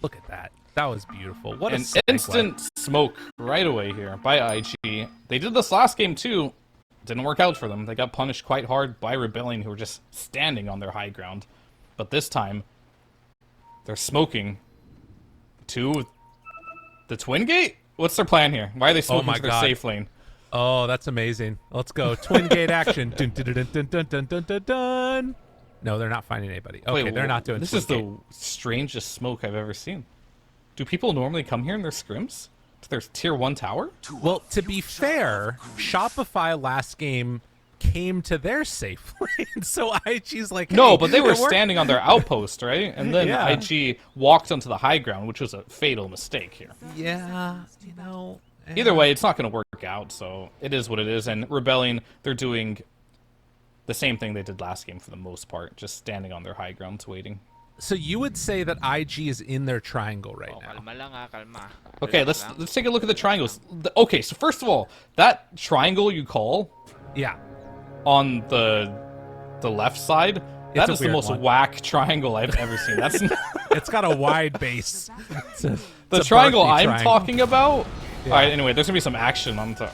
Look at that. That was beautiful. What An a instant smoke right away here by IG. They did this last game too. Didn't work out for them. They got punished quite hard by Rebellion, who were just standing on their high ground. But this time, they're smoking to the Twin Gate? What's their plan here? Why are they smoking to their safe lane? Oh, that's amazing. Let's go. Twin Gate action. Dun, dun, dun, dun, dun, dun, dun, dun, dun. No, they're not finding anybody. Okay, Wait, they're not doing this. Twin Is Gate. the strangest smoke I've ever seen. Do people normally come here in their scrims? To their tier 1 tower? Well, to be fair, Shopify last game came to their safe lane, so IG's like, hey, no, but they were standing on their outpost, right? And then Yeah. IG walked onto the high ground, which was a fatal mistake here. Yeah, you know. Either way, it's not going to work out, so it is what it is. And Rebellion, they're doing the same thing they did last game for the most part, just standing on their high grounds waiting. So you would say that IG is in their triangle right now. Kalma lang kalma. Okay, let's take a look at the triangles. Okay, so first of all, that triangle you call Yeah. on the left side, that a is the weird most one. whack triangle I've ever seen. That's It's got a wide base. the a triangle Berkeley I'm triangle. talking about. All right, anyway, there's gonna be some action on the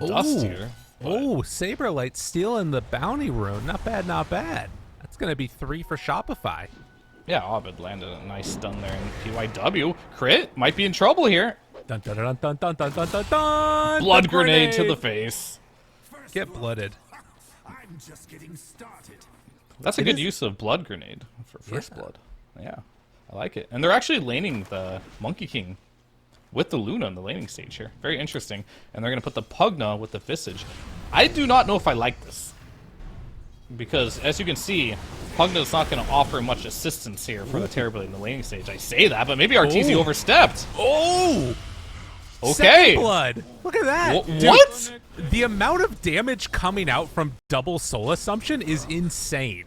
dust Ooh. here. Oh, Saberlight stealing the bounty rune. Not bad, not bad. That's going to be 3 for Shopify. Yeah, Ovid landed a nice stun there, and PYW crit might be in trouble here. Dun dun dun dun dun dun dun dun dun. Blood The grenade to the face. Get blooded. I'm just getting started. That's a good use of blood grenade for first blood. Yeah, I like it. And they're actually laning the Monkey King with the Luna in the laning stage here. Very interesting. And they're going to put the Pugna with the Visage. I do not know if I like this. Because, as you can see, Pugna's not going to offer much assistance here for the Terrorblade in the laning stage. I say that, but maybe RTZ Ooh. overstepped. Oh! Okay. Second blood. Look at that. Dude, What? The amount of damage coming out from double soul assumption is insane.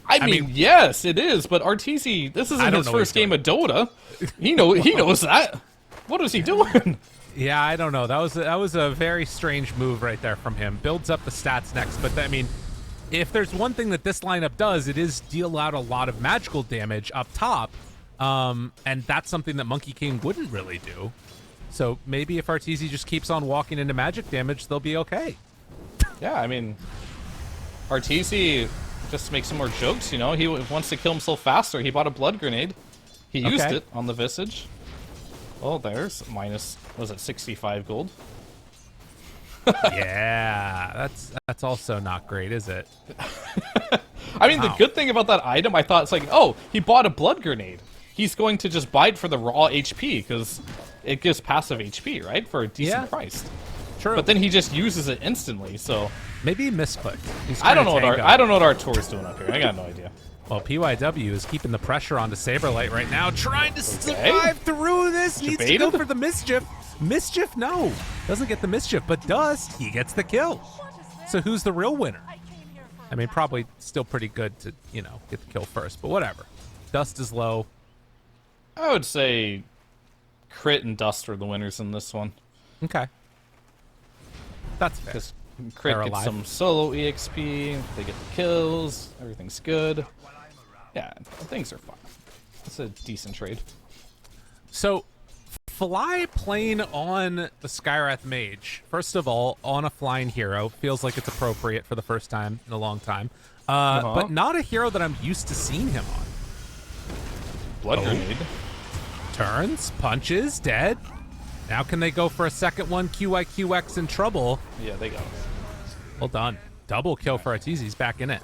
I mean, yes, it is, but RTZ, this I isn't don't his know what first he's game of Dota. He knows that. What is he doing? Yeah, I don't know. That was a very strange move right there from him. Builds up the stats next, but I mean, if there's one thing that this lineup does, it is deal out a lot of magical damage up top, and that's something that Monkey King wouldn't really do. So maybe if RTZ just keeps on walking into magic damage, they'll be okay. Yeah, I mean, RTZ just makes some more jokes, you know? He wants to kill himself faster. He bought a blood grenade. He used Okay. it on the Visage. Oh, there's minus, was it 65 gold? Yeah, that's also not great, is it? I mean, Wow. the good thing about that item, I thought it's like, oh, he bought a blood grenade. He's going to just buy it for the raw HP, because it gives passive HP, right? For a decent Yeah. price. True. But then he just uses it instantly, so Maybe he misclicked. He's I don't know trying what to our tango. I don't know what Artur's doing up here. I got no idea. Well, PYW is keeping the pressure onto Saberlight right now, trying to survive through this. Needs to go Debated? for the mischief. Mischief, no. Doesn't get the mischief, but Dust, he gets the kill. So who's the real winner? I mean, probably still pretty good to, you know, get the kill first, but whatever. Dust is low. I would say Crit and Dust are the winners in this one. Okay. That's fair. Because Crit They're gets alive. some solo EXP, they get the kills, everything's good. Yeah, things are fine. It's a decent trade. So, Fly playing on the Skywrath Mage, first of all, on a flying hero, feels like it's appropriate for the first time in a long time. But not a hero that I'm used to seeing him on. Blood Grenade. Turns, punches, dead. Now can they go for a second one? QIQX in trouble. Yeah, they got it. Well done. Double kill for Arteezy. He's back in it.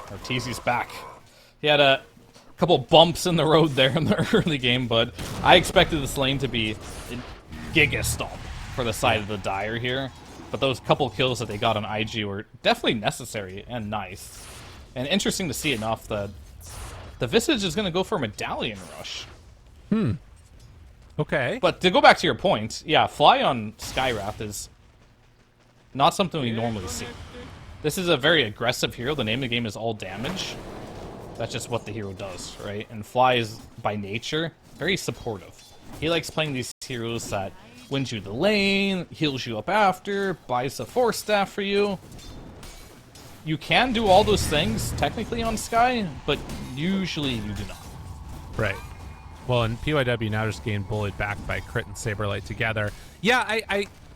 Arteezy's back. He had a couple bumps in the road there in the early game, but I expected this lane to be a Giga Stomp for the side of the Dire here. But those couple kills that they got on IG were definitely necessary and nice. And interesting to see enough that the Visage is going to go for a Medallion Rush. Okay. But to go back to your point, yeah, Fly on Skywrath is not something we normally see. This is a very aggressive hero. The name of the game is all damage. That's just what the hero does, right? And Fly is, by nature, very supportive. He likes playing these heroes that wins you the lane, heals you up after, buys a Force Staff for you. You can do all those things, technically, on Sky, but usually you do not. Right. Well, and PYW now just getting bullied back by Crit and Saberlight together. Yeah,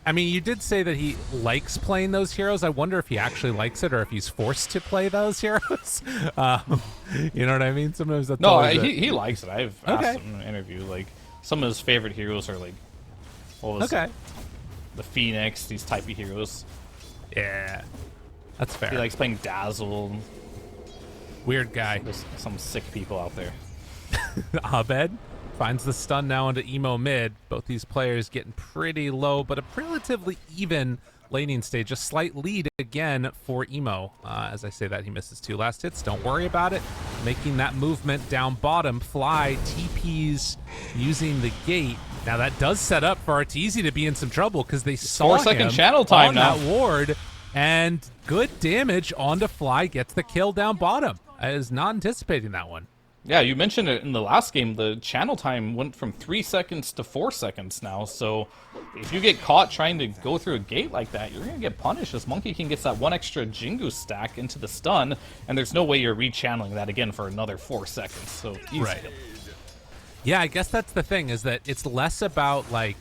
I mean, you did say that he likes playing those heroes. I wonder if he actually likes it or if he's forced to play those heroes. You know what I mean? Sometimes that's No, always he likes it. I've asked him in an interview. Like, some of his favorite heroes are like, what was it? The Phoenix, these type of heroes. Yeah, that's fair. He likes playing Dazzle. Weird guy. There's some sick people out there. Abed finds the stun now into Emo mid. Both these players getting pretty low, but a relatively even laning stage. A slight lead again for Emo. As I say that, he misses 2 last hits. Don't worry about it. Making that movement down bottom. Fly TPs using the gate. Now that does set up for Arteezy to be in some trouble because they saw 4-second him channel time on now. that ward, and good damage onto Fly, gets the kill down bottom. I was not anticipating that one. Yeah, you mentioned it in the last game. The channel time went from 3 seconds to 4 seconds now. So if you get caught trying to go through a gate like that, you're going to get punished. As Monkey King gets that 1 extra Jingu stack into the stun, and there's no way you're rechanneling that again for another 4 seconds. So easy. Right. Yeah, I guess that's the thing, is that it's less about, like,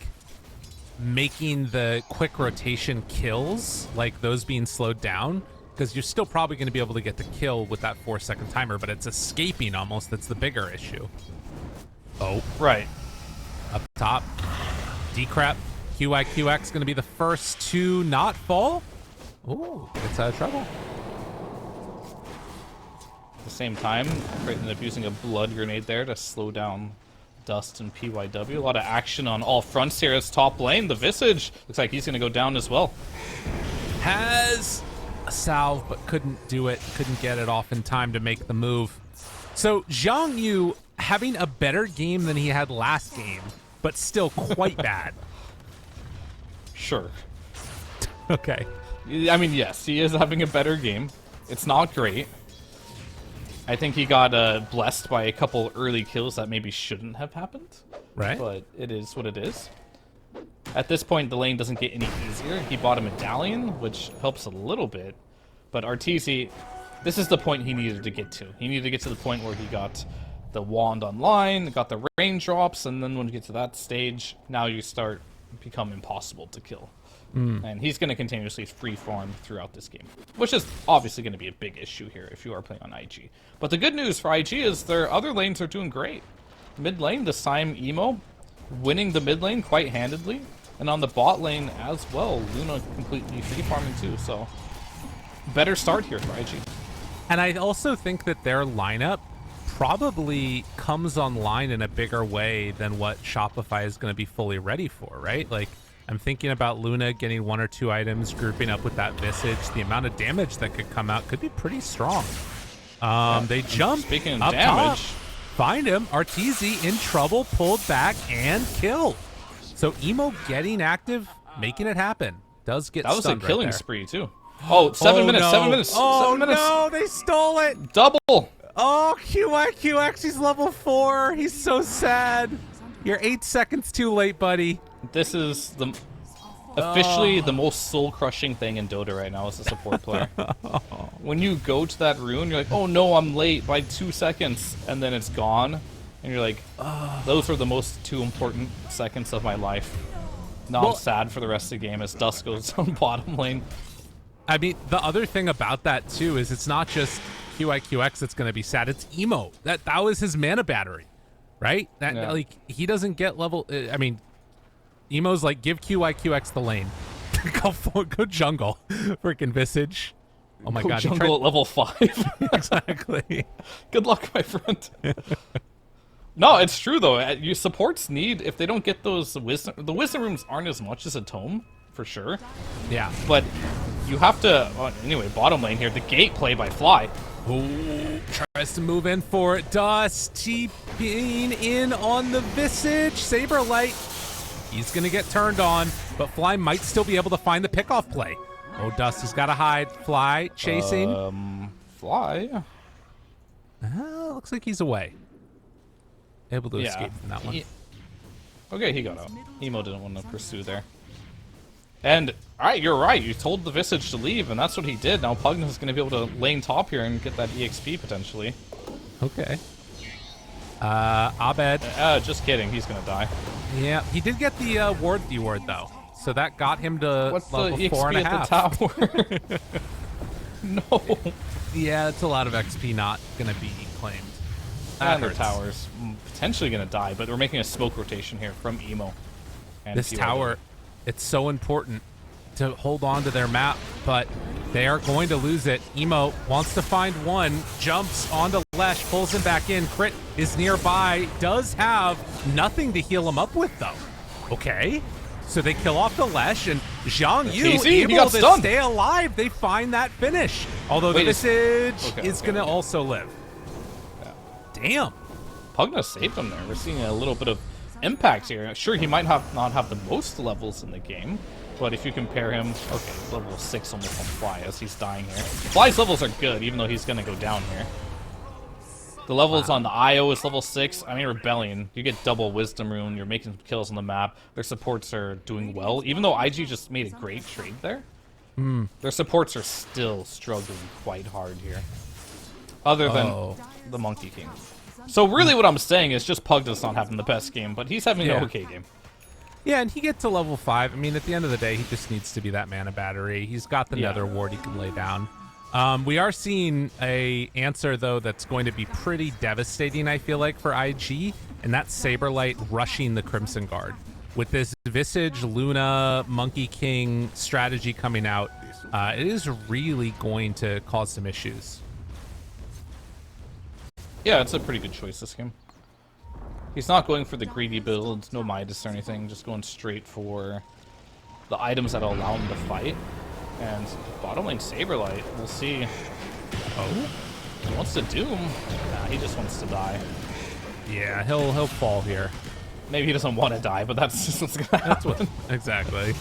making the quick rotation kills, like those being slowed down, because you're still probably going to be able to get the kill with that 4-second timer, but it's escaping almost that's the bigger issue. Oh. Right. Up top. Decrep. QIQX going to be the first to not fall. Ooh, gets out of trouble. At the same time, Crit ended up using a blood grenade there to slow down Dust and PYW. A lot of action on all fronts here as top lane. The Visage looks like he's going to go down as well. Has a salve, but couldn't do it. Couldn't get it off in time to make the move. So Zhang Yu having a better game than he had last game, but still quite bad. Sure. Okay. I mean, yes, he is having a better game. It's not great. I think he got blessed by a couple early kills that maybe shouldn't have happened. Right. But it is what it is. At this point, the lane doesn't get any easier. He bought a medallion, which helps a little bit. But Arteezy, this is the point he needed to get to. He needed to get to the point where he got the wand online, got the raindrops, and then when you get to that stage, now you start become impossible to kill. And he's going to continuously free farm throughout this game, which is obviously going to be a big issue here if you are playing on IG. But the good news for IG is their other lanes are doing great. Mid lane, this time Emo winning the mid lane quite handedly, and on the bot lane as well, Luna completely free farming too. So better start here for IG. And I also think that their lineup probably comes online in a bigger way than what Shopify is going to be fully ready for, right? Like, I'm thinking about Luna getting 1 or 2 items, grouping up with that Visage. The amount of damage that could come out could be pretty strong. They jump Speaking of up damage, top, find him. Arteezy in trouble, pulled back, and killed. So Emo getting active, making it happen. Does get that was a stunned killing right there. spree too. Oh, 7 minutes, no. 7 minutes, Oh 7 minutes. no, they stole it. Double. Oh, QIQX, he's level 4. He's so sad. You're 8 seconds too late, buddy. This is the officially the most soul-crushing thing in Dota right now as a support player. When you go to that rune, you're like, oh no, I'm late by 2 seconds, and then it's gone, and you're like, those were the most 2 important seconds of my life. Now I'm sad for the rest of the game as Dust goes on bottom lane. I mean, the other thing about that too is it's not just QIQX that's going to be sad. It's Emo. That was his mana battery, right? That Yeah. like he doesn't get level. I mean, Emo's like, give QIQX the lane. go jungle, freaking Visage. Oh my Go god, he jungle at level 5. exactly. Good luck, my friend. No, it's true though. You supports need, if they don't get those wisdom, the wisdom rooms aren't as much as a tome for sure. Yeah. But you have to. Anyway, bottom lane here. The gate play by Fly. Ooh, tries to move in for it. Dust TPing in on the Visage. Saberlight. He's going to get turned on, but Fly might still be able to find the pickoff play. Oh, Dust has got to hide. Fly chasing. Fly. Looks like he's away. Able to escape from that one. Okay, he got out. Emo didn't want to pursue there. And, alright, you're right. You told the Visage to leave, and that's what he did. Now Pugna's going to be able to lane top here and get that EXP potentially. Okay. Abed. Just kidding. He's gonna die. Yeah, he did get the ward reward though, so that got him to What's level the 4.5. EXP at the tower? No. Yeah, it's a lot of XP not gonna be claimed. And the hurts. tower's potentially gonna die, but we're making a smoke rotation here from Emo. And This PYW. tower, it's so important to hold on to their map, but they are going to lose it. Emo wants to find one, jumps onto Lesh, pulls him back in. Crit is nearby, does have nothing to heal him up with though. Okay, so they kill off the Lesh, and Zhang Yu Casey, he able got to stunned. stay alive. They find that finish, although Wait, the is- Visage Okay, is okay, gonna okay. also live. Damn. Pugna saved him there. We're seeing a little bit of impact here. Sure, he might not have the most levels in the game, but if you compare him, okay, level 6 almost on Fly as he's dying here. Fly's levels are good, even though he's gonna go down here. The levels on the IO is level 6. I mean, Rebellion, you get double Wisdom Rune, you're making kills on the map. Their supports are doing well, even though IG just made a great trade there. Their supports are still struggling quite hard here. Other than Oh. the Monkey King. So really what I'm saying is just Pugna's not having the best game, but he's having Yeah. an okay game. Yeah, and he gets to level 5. I mean, at the end of the day, he just needs to be that mana battery. He's got the Yeah. Nether Ward he can lay down. We are seeing a answer, though, that's going to be pretty devastating, I feel like, for IG, and that's Saberlight rushing the Crimson Guard. With this Visage, Luna, Monkey King strategy coming out, it is really going to cause some issues. Yeah, it's a pretty good choice this game. He's not going for the greedy build, no Midas or anything, just going straight for the items that'll allow him to fight. And bottom lane Saberlight, we'll see. Oh? He wants to Doom. Nah, he just wants to die. Yeah, he'll fall here. Maybe he doesn't want to die, but that's just what's gonna happen. Exactly.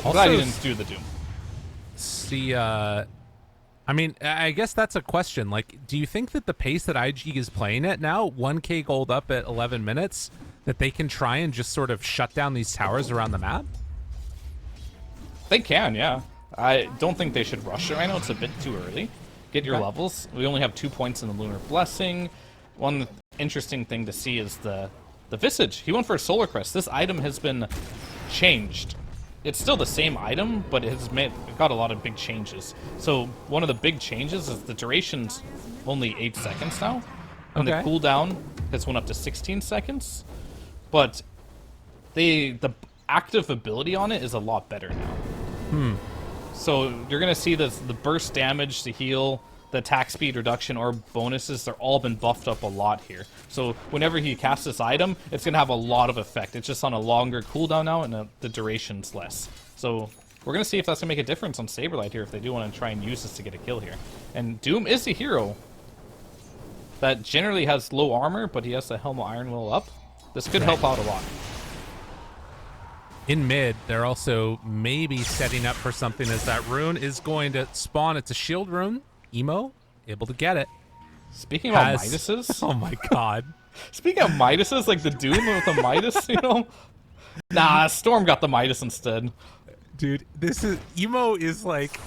I'm glad he didn't do the Doom. See, I mean, I guess that's a question. Like, do you think that the pace that IG is playing at now, 1k gold up at 11 minutes, that they can try and just sort of shut down these towers around the map? They can, yeah. I don't think they should rush it right now. It's a bit too early. Get your Okay. levels. We only have 2 points in the Lunar Blessing. One interesting thing to see is the Visage. He went for a Solar Crest. This item has been changed. It's still the same item, but it got a lot of big changes. So one of the big changes is the duration's only 8 seconds now. And the Okay. cooldown has went up to 16 seconds. But the active ability on it is a lot better now. So you're gonna see the burst damage, the heal, the attack speed reduction, or bonuses. They're all been buffed up a lot here. So whenever he casts this item, it's gonna have a lot of effect. It's just on a longer cooldown now, and the duration's less. So we're gonna see if that's gonna make a difference on Saberlight here if they do want to try and use this to get a kill here. And Doom is a hero that generally has low armor, but he has the Helm of Iron Will up. This could help out a lot. In mid, they're also maybe setting up for something as that rune is going to spawn. It's a shield rune. Emo, able to get it. Speaking about Has- Midases, Oh my god. speaking of Midases, like the Doom with the Midas, you know? Nah, Storm got the Midas instead. Dude, this is Emo is like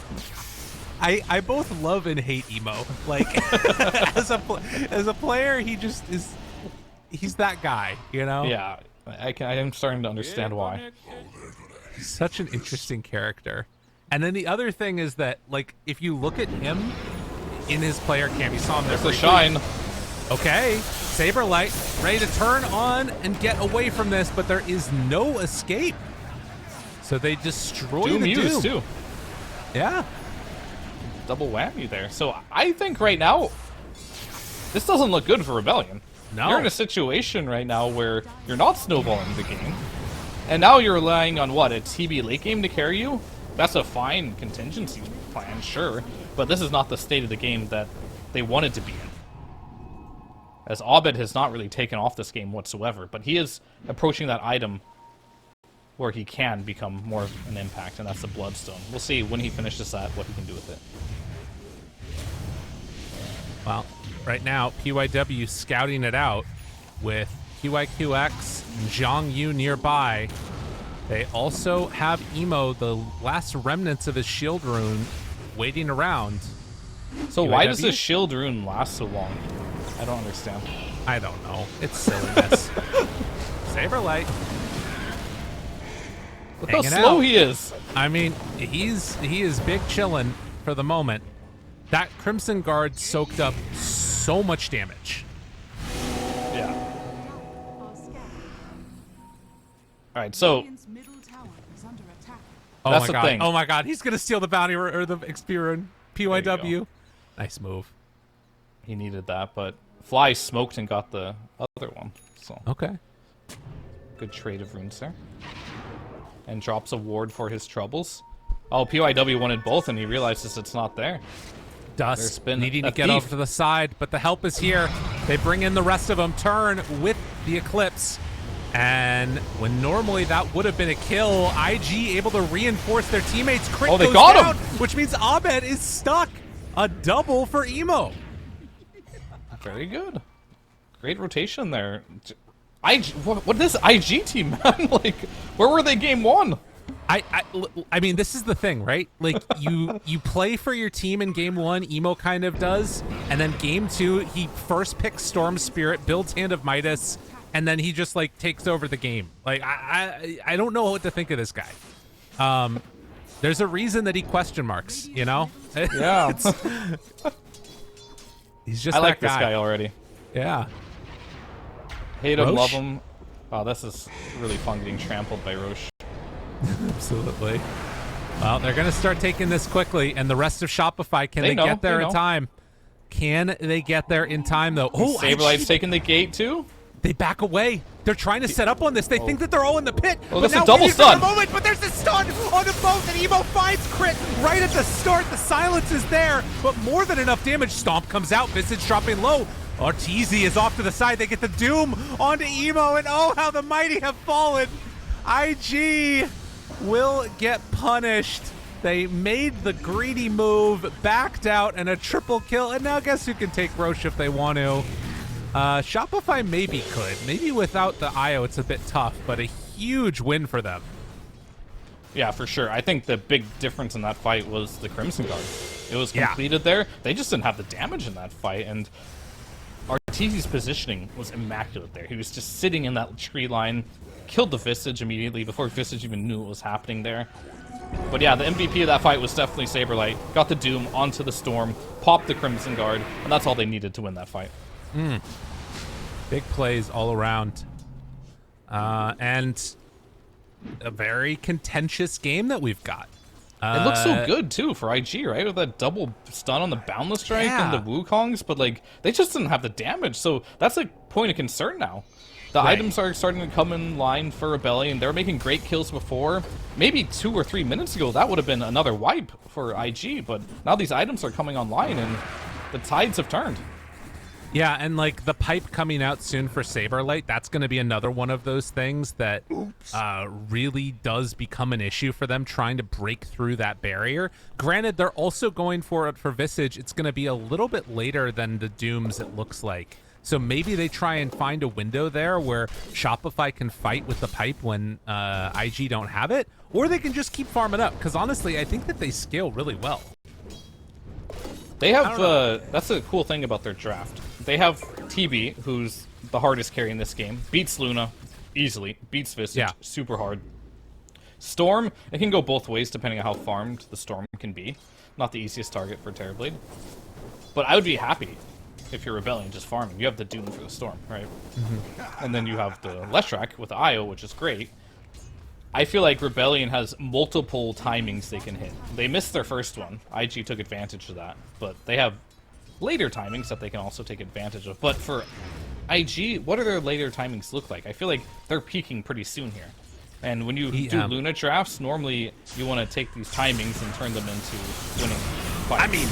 I both love and hate Emo. Like as a player, he just is he's that guy, you know? Yeah, I am starting to understand why. Such an interesting character. And then the other thing is that, like, if you look at him in his player cam, you saw him there. There's the briefly. shine. Okay, Saberlight ready to turn on and get away from this, but there is no escape. So they destroy Doom the used Doom. too. Yeah. Double whammy there. So I think right now, this doesn't look good for Rebellion. No. You're in a situation right now where you're not snowballing the game, and now you're relying on what, a TB late game to carry you? That's a fine contingency plan, sure, but this is not the state of the game that they wanted to be in. As Abed has not really taken off this game whatsoever, but he is approaching that item where he can become more of an impact, and that's the Bloodstone. We'll see when he finishes that, what he can do with it. Well, right now, PYW scouting it out with QIQX and Zhang Yu nearby. They also have Emo, the last remnants of his shield rune, waiting around. So why does UAW? this shield rune last so long? I don't understand. I don't know. It's silliness. Saberlight. Look how Hanging slow out. he is. I mean, he is big chillin' for the moment. That Crimson Guard soaked up so much damage. Yeah. All right, so Oh That's my the god. thing. Oh my god. He's gonna steal the bounty or the Experian There PYW. you Nice move. he needed that, but Fly smoked and got the other one. So Okay. good trade of runes there. And drops a ward for his troubles. Oh, PYW wanted both, and he realizes it's not there. There's Dust been needing a to get thief. over to the side, but the help is here. They bring in the rest of them. Turn with the Eclipse. And when normally that would have been a kill, IG able to reinforce their teammates. Crit Oh, they goes got down, him! which means Abed is stuck. A double for Emo. Very good. Great rotation there. What is this IG team, man? Like, where were they game one? I mean, this is the thing, right? Like, you play for your team in game one, Emo kind of does, and then game two, he first picks Storm Spirit, builds Hand of Midas, and then he just, like, takes over the game. Like, I don't know what to think of this guy. There's a reason that he question marks, you know? Yeah. He's just I like that this guy already. Yeah. Hate him, Roche? love him. Oh, this is really fun getting trampled by Roche. Absolutely. Well, they're going to start taking this quickly, and the rest of Shopify, can They they know, get there they in know. time? Can they get there in time, though? Oh, Saberlight's taking the gate, too? they back away. They're trying to set up on this. They think that they're all in the pit. Oh, but that's a now double waiting for stun. the moment, but there's a stun on the boat, and Emo finds crit right at the start. The silence is there, but more than enough damage. Stomp comes out. Visage dropping low. Arteezy is off to the side. They get the Doom onto Emo, and oh, how the mighty have fallen. IG will get punished. They made the greedy move, backed out, and a triple kill. And now guess who can take Roche if they want to? Shopify maybe could. Maybe without the IO, it's a bit tough, but a huge win for them. Yeah, for sure. I think the big difference in that fight was the Crimson Guard. It was Yeah. completed there. They just didn't have the damage in that fight, and Arteezy's positioning was immaculate there. He was just sitting in that tree line, killed the Visage immediately before Visage even knew what was happening there. But yeah, the MVP of that fight was definitely Saberlight. Got the Doom onto the Storm, popped the Crimson Guard, and that's all they needed to win that fight. Big plays all around. And a very contentious game that we've got. It looks so good, too, for IG, right? With that double stun on the Boundless Strike and the Wukongs, but, like, they just didn't have the damage, so that's a point of concern now. The Right. items are starting to come in line for Rebellion. They were making great kills before. Maybe 2 or 3 minutes ago, that would have been another wipe for IG, but now these items are coming online, and the tides have turned. Yeah, and like the pipe coming out soon for Saberlight, that's going to be another one of those things that really does become an issue for them trying to break through that barrier. Granted, they're also going for it for Visage. It's going to be a little bit later than the Dooms, it looks like. So maybe they try and find a window there where Shopify can fight with the pipe when IG don't have it, or they can just keep farming up, because honestly, I think that they scale really well. They have, that's a cool thing about their draft. They have TB, who's the hardest carry in this game. Beats Luna easily. Beats Visage Yeah. super hard. Storm, it can go both ways depending on how farmed the Storm can be. Not the easiest target for Terrorblade. But I would be happy if you're Rebellion just farming. You have the Doom for the Storm, right? And then you have the Leshrac with the IO, which is great. I feel like Rebellion has multiple timings they can hit. They missed their first one. IG took advantage of that. But they have later timings that they can also take advantage of. But for IG, what do their later timings look like? I feel like they're peaking pretty soon here. And when you do Luna drafts, normally you want to take these timings and turn them into winning fights. I mean,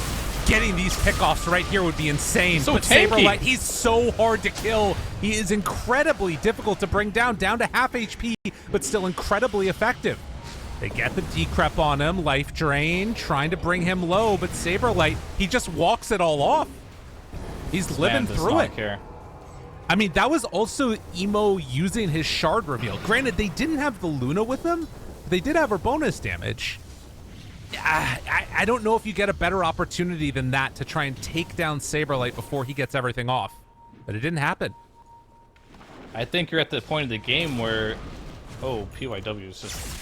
getting these pickoffs right here would be insane. So but tanky. Saberlight, he's so hard to kill. He is incredibly difficult to bring down to half HP, but still incredibly effective. They get the decrep on him, life drain, trying to bring him low, but Saberlight, he just walks it all off. He's living Man does through not it. care. I mean, that was also Emo using his shard reveal. Granted, they didn't have the Luna with them. They did have her bonus damage. I don't know if you get a better opportunity than that to try and take down Saberlight before he gets everything off. but it didn't happen. I think you're at the point of the game where, oh, PYW is just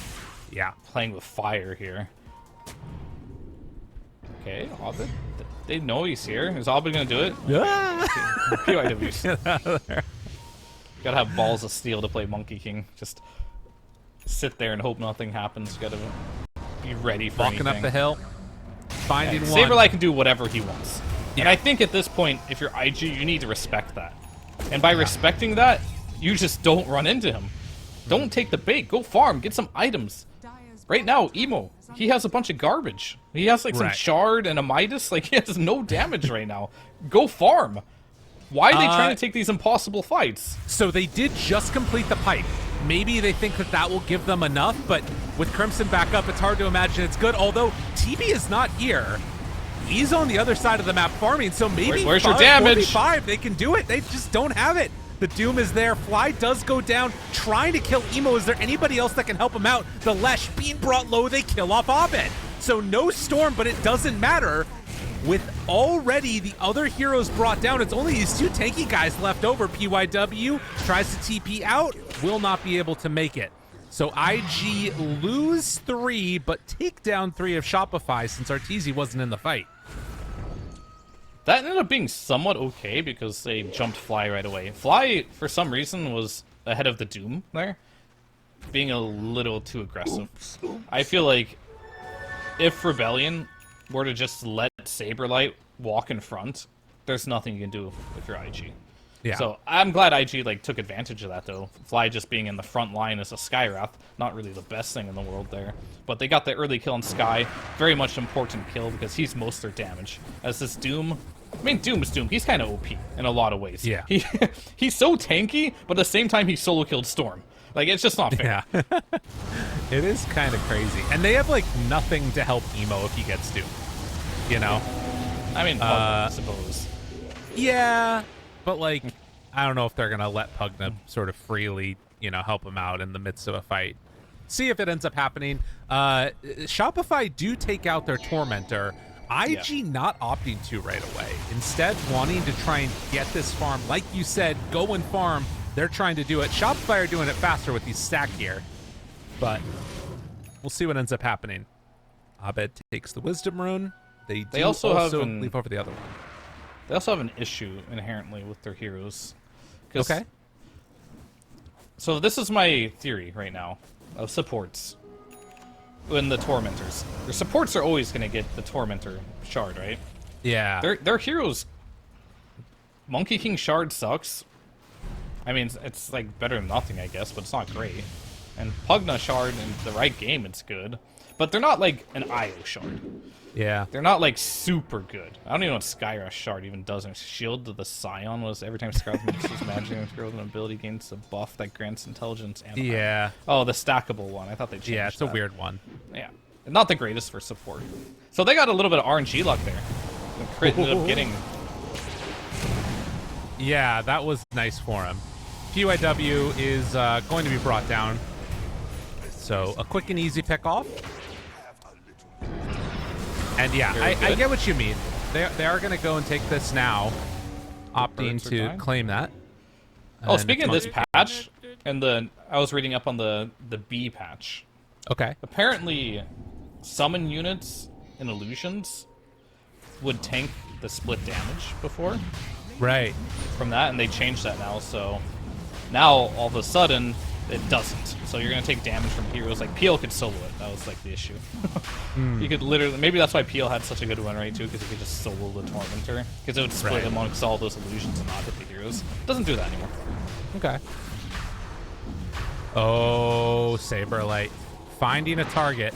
Yeah. playing with fire here. Okay, Orbit. They know he's here. Is Orbit gonna do it? Yeah. PYW's. Gotta have balls of steel to play Monkey King. Just sit there and hope nothing happens. You gotta be ready for Walking anything. up the hill, finding one. Saberlight can do whatever he wants. Yeah. And I think at this point, if you're IG, you need to respect that. And by respecting that, you just don't run into him. Don't take the bait. Go farm. Get some items. Right now, Emo, he has a bunch of garbage. He has like some Right. shard and a Midas. Like, he has no damage right now. Go farm. Why are they trying to take these impossible fights? So they did just complete the pipe. Maybe they think that that will give them enough, but with Crimson back up, it's hard to imagine it's good. Although TB is not here. He's on the other side of the map farming, so maybe Where's your damage? 4v5, they can do it. They just don't have it. The Doom is there. Fly does go down, trying to kill Emo. Is there anybody else that can help him out? The Lesh being brought low, they kill off Abed. So no Storm, but it doesn't matter. With already the other heroes brought down, it's only these two tanky guys left over. PYW tries to TP out, will not be able to make it. So IG lose 3, but take down 3 of Shopify since Arteezy wasn't in the fight. That ended up being somewhat okay because they jumped Fly right away. Fly, for some reason, was ahead of the Doom there, being a little too aggressive. I feel like if Rebellion were to just let Saberlight walk in front, there's nothing you can do if you're IG. Yeah. So I'm glad IG like took advantage of that though. Fly just being in the front line as a Skywrath, not really the best thing in the world there. But they got the early kill on Sky, very much important kill because he's most of their damage. As this Doom, I mean Doom is Doom. He's kind of OP in a lot of ways. Yeah. He's so tanky, but at the same time he solo killed Storm. Like it's just not fair. Yeah. It is kind of crazy. And they have like nothing to help Emo if he gets doomed. You know? I mean, I suppose. Yeah, but like, I don't know if they're gonna let Pugna sort of freely, you know, help him out in the midst of a fight. See if it ends up happening. Shopify do take out their Tormentor. IG not opting to right away. Instead, wanting to try and get this farm, like you said, go and farm. They're trying to do it. Shopify are doing it faster with these stack here, but we'll see what ends up happening. Abed takes the Wisdom Rune. They do also have leap over the other one. They also have an issue inherently with their heroes. 'Cause- Okay. So this is my theory right now of supports in the Tormentors. Their supports are always going to get the Tormentor shard, right? Yeah. Their heroes. Monkey King shard sucks. I mean, it's like better than nothing, I guess, but it's not great. And Pugna shard in the right game, it's good. But they're not like an IO shard. Yeah. They're not like super good. I don't even know what Skyrush shard even does. And Shield to the Scion was every time Skyrush makes his magic and throws an ability gains a buff that grants intelligence and Yeah. Oh, the stackable one. I thought they changed Yeah, it's a that. weird one. Yeah. Not the greatest for support. So they got a little bit of RNG luck there. The crit ended up getting Yeah, that was nice for him. PYW is going to be brought down. So a quick and easy pick off. And yeah, Very I good. get what you mean. They are going to go and take this now, opting Birds are to dying. claim that. Oh, And speaking of it's this patch, and I was reading up on the B patch. Okay. Apparently, summon units and illusions would tank the split damage before Right. from that, and they changed that now. So now all of a sudden it doesn't. So you're gonna take damage from heroes like Peel could solo it. That was like the issue. You could literally maybe that's why Peel had such a good run rate too, because he could just solo the Tormentor because it would split Right. amongst all those illusions and not hit the heroes. Doesn't do that anymore. Okay. Oh, Saberlight finding a target,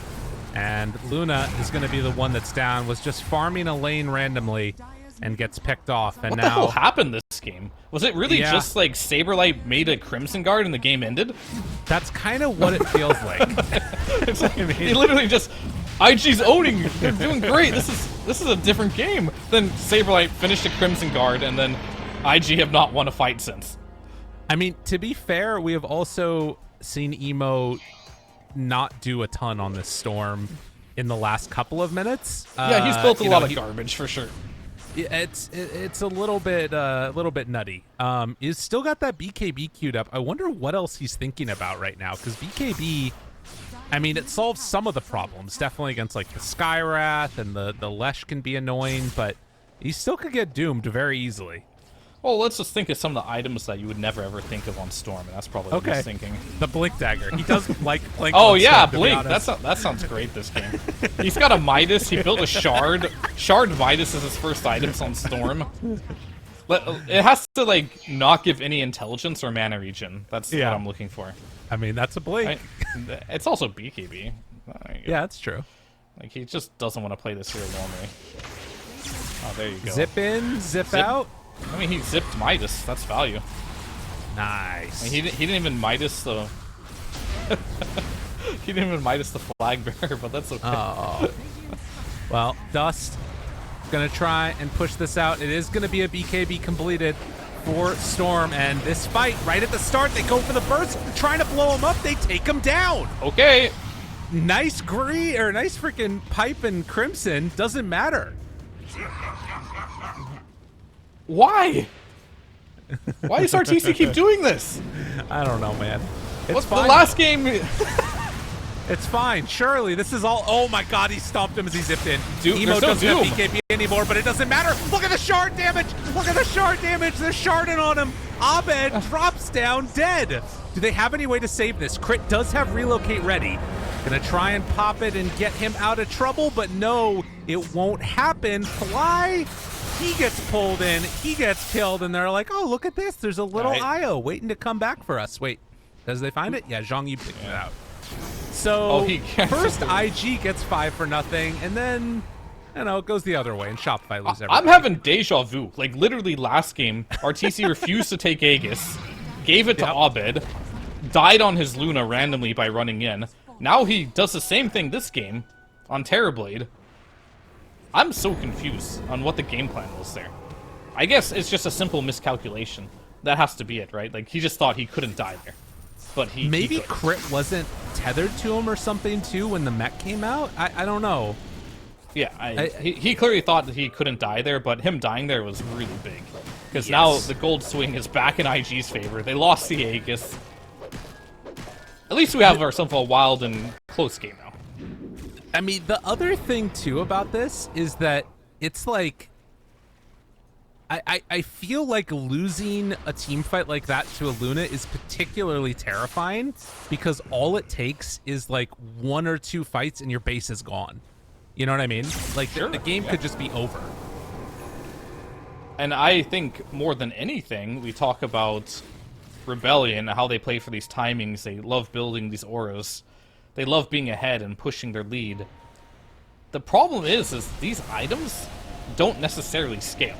and Luna is going to be the one that's down. Was just farming a lane randomly and gets picked off, and What now the hell happened this game? Was it really Yeah. just like Saberlight made a Crimson Guard and the game ended? that's kind of what it feels like. It's like, he literally just IG's owning. They're doing great. This is a different game. Then Saberlight finished a Crimson Guard, and then IG have not won a fight since. I mean, to be fair, we have also seen Emo not do a ton on this storm in the last couple of minutes. Yeah, he's built a you lot know, of garbage for sure. It's a little bit nutty. He's still got that BKB queued up. I wonder what else he's thinking about right now, because BKB, I mean, it solves some of the problems, definitely against like the Skywrath, and the Lesh can be annoying, but he still could get doomed very easily. Well, let's just think of some of the items that you would never ever think of on Storm, and that's probably what he's thinking. The Blink Dagger. He does like Blink. Oh on yeah, Storm, Blink. That sounds great this game. He's got a Midas. He built a Shard. Shard Midas is his first items on Storm. It has to like not give any intelligence or mana regen. That's what I'm looking for. I mean, that's a Blink. It's also BKB. Yeah, that's true. Like he just doesn't want to play this hero normally. Oh, there you go. Zip in, zip out. I mean, he zipped Midas. That's value. Nice. I mean, he didn't even Midas the. He didn't even Midas the flag bearer, but that's okay. Oh. Well, Dust gonna try and push this out. It is gonna be a BKB completed for Storm, and this fight right at the start, they go for the burst, trying to blow him up. They take him down. Okay. Nice nice freaking pipe and Crimson. Doesn't matter. Why? Why does RTC keep doing this? I don't know, man. It's What's fine. the last game? It's fine. Surely this is all. Oh my God, he stomped him as he zipped in. Dude, Emo there's doesn't no have Doom. BKB anymore, but it doesn't matter. Look at the shard damage. Look at the shard damage. They're sharding on him. Abed drops down dead. Do they have any way to save this? Crit does have relocate ready. Gonna try and pop it and get him out of trouble, but no, it won't happen. Fly. He gets pulled in, he gets killed, and they're like, oh, look at this. There's a little IO waiting to come back for us. Wait, does they find it? Yeah, Zhang Yu picked it out. So first IG gets 5 for nothing, and then, you know, it goes the other way, and Shopify loses everything. I'm having deja vu. Like, literally last game, RTC refused to take Aegis, gave it to Abed, died on his Luna randomly by running in. Now he does the same thing this game on Terrorblade. I'm so confused on what the game plan was there. I guess it's just a simple miscalculation. That has to be it, right? Like, he just thought he couldn't die there. But Maybe he could. Crit wasn't tethered to him or something, too, when the mech came out? I don't know. Yeah, he clearly thought that he couldn't die there, but him dying there was really big. Because now the gold swing is back in IG's favor. They lost the Aegis. At least we have ourselves a wild and close game now. I mean, the other thing, too, about this is that it's like... I feel like losing a team fight like that to a Luna is particularly terrifying, because all it takes is, like, 1 or 2 fights and your base is gone. You know what I mean? Like, the game could just be over. And I think, more than anything, we talk about Rebellion, how they play for these timings. They love building these auras. They love being ahead and pushing their lead. The problem is these items don't necessarily scale.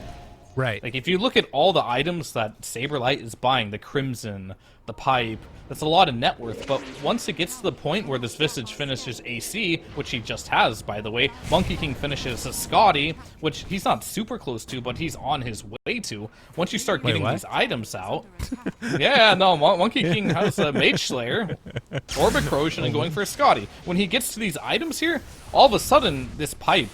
Right. Like, if you look at all the items that Saberlight is buying, the Crimson, the Pipe, that's a lot of net worth, but once it gets to the point where this Visage finishes AC, which he just has, by the way, Monkey King finishes a Scotty, which he's not super close to, but he's on his way to. Once you start getting these items out... Yeah, no, Monkey King has a Mage Slayer, Orbit Corrosion, and going for a Scotty. When he gets to these items here, all of a sudden, this Pipe